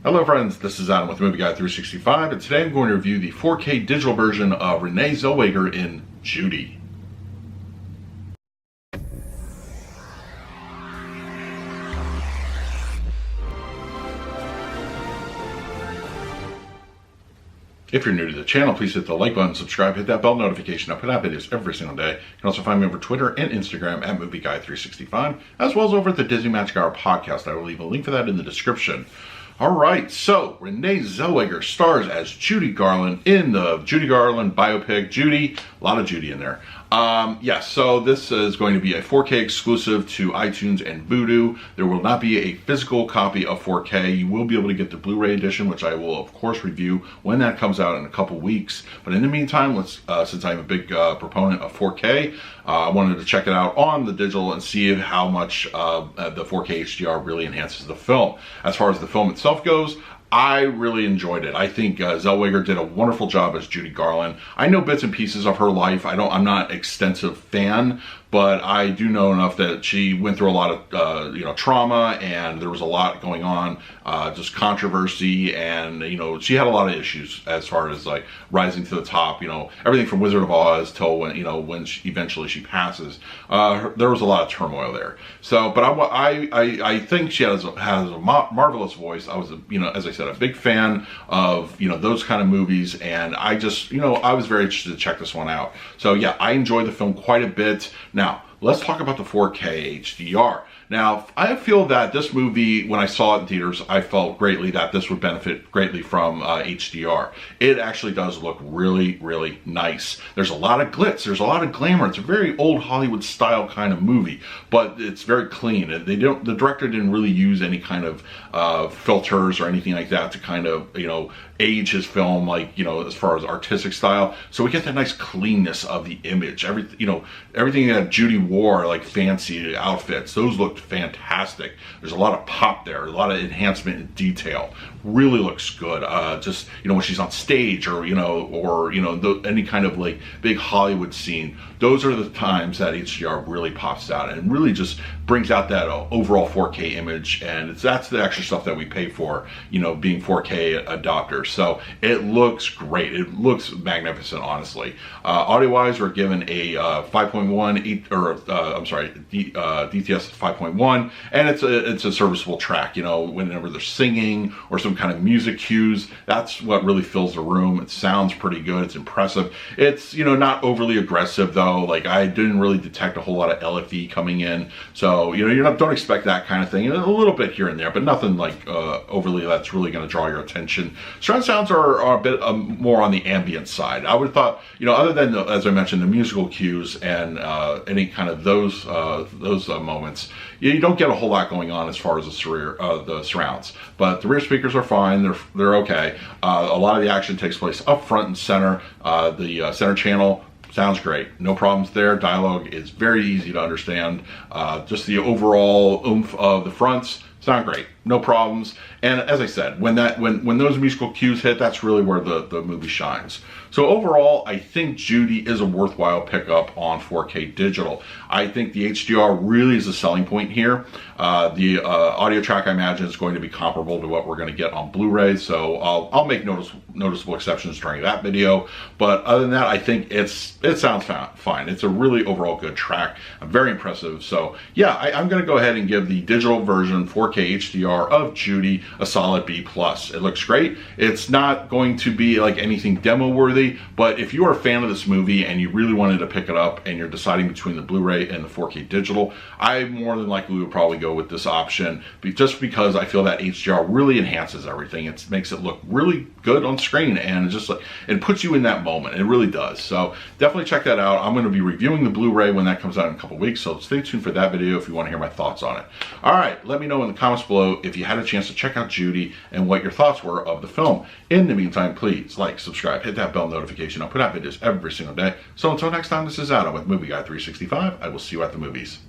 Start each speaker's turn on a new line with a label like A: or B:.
A: Hello friends, this is Adam with Movie Guy 365, and today I'm going to review the 4K digital version of Renée Zellweger in Judy. If you're new to the channel, please hit the like button, subscribe, hit that bell notification. I put out videos every single day. You can also find me over Twitter and Instagram at Movie Guy 365, as well as over at the Disney Magic Hour podcast. I will leave a link for that in the description. Alright, so Renée Zellweger stars as Judy Garland in the Judy Garland biopic, Judy. A lot of Judy in there. Yes, so this is going to be a 4K exclusive to iTunes and VUDU. There will not be a physical copy of 4K. You will be able to get the Blu Ray edition, which I will of course review when that comes out in a couple weeks. But in the meantime, since I'm a big proponent of 4K, I wanted to check it out on the digital and see how much the 4K HDR really enhances the film. As far as the film itself goes, I really enjoyed it. I think Zellweger did a wonderful job as Judy Garland. I know bits and pieces of her life. I'm not an extensive fan, but I do know enough that she went through a lot of trauma, and there was a lot going on, just controversy, and she had a lot of issues as far as like rising to the top. Everything from Wizard of Oz till when eventually she passes. There was a lot of turmoil there. So, but I think she has a marvelous voice. I was as I said, a big fan of those kind of movies, and I just I was very interested to check this one out. So yeah, I enjoyed the film quite a bit. Now, let's talk about the 4K HDR. Now, I feel that this movie, when I saw it in theaters, I felt greatly that this would benefit greatly from HDR. It actually does look really, really nice. There's a lot of glitz, there's a lot of glamour. It's a very old Hollywood style kind of movie, but it's very clean. The director didn't really use any kind of filters or anything like that to kind of, age his film, like, as far as artistic style. So we get that nice cleanness of the image. Everything that Judy wore, like fancy outfits, those looked fantastic. There's a lot of pop there, a lot of enhancement and detail. Really looks good. Just when she's on stage, or any kind of like big Hollywood scene, those are the times that HDR really pops out and really just brings out that overall 4K image. And that's the extra stuff that we pay for, being 4K adopters. So it looks great. It looks magnificent, honestly. Audio-wise, we're given a 5.1, DTS 5.1, and it's a serviceable track. Whenever they're singing or some kind of music cues, that's what really fills the room. It sounds pretty good. It's impressive. It's not overly aggressive though. Like, I didn't really detect a whole lot of LFE coming in, so don't expect that kind of thing. A little bit here and there, but nothing like overly that's really going to draw your attention. Surround sounds are a bit more on the ambient side. I would have thought, other than as I mentioned, the musical cues and any kind of those moments, you don't get a whole lot going on as far as the surrounds. But the rear speakers are fine. They're okay. A lot of the action takes place up front and center. The center channel sounds great. No problems there. Dialogue is very easy to understand. Just the overall oomph of the fronts sound great. No problems. And as I said, when those musical cues hit, that's really where the movie shines. So overall, I think Judy is a worthwhile pickup on 4K digital. I think the HDR really is a selling point here. The audio track, I imagine, is going to be comparable to what we're going to get on Blu Ray, so I'll make noticeable exceptions during that video. But other than that, I think it sounds fine. It's a really overall good track. Very impressive. So yeah, I'm going to go ahead and give the digital version 4K HDR of Judy a solid B+. It looks great. It's not going to be like anything demo worthy, but if you are a fan of this movie and you really wanted to pick it up and you're deciding between the Blu Ray and the 4K digital, I more than likely would probably go with this option, just because I feel that HDR really enhances everything. It makes it look really good on screen, and it puts you in that moment. It really does. So definitely check that out. I'm going to be reviewing the Blu Ray when that comes out in a couple weeks, so stay tuned for that video if you want to hear my thoughts on it. All right, let me know in the comments below if you had a chance to check out Judy and what your thoughts were of the film. In the meantime, please like, subscribe, hit that bell notification. I'll put out videos every single day. So until next time, this is Adam with Movie Guy 365. I will see you at the movies.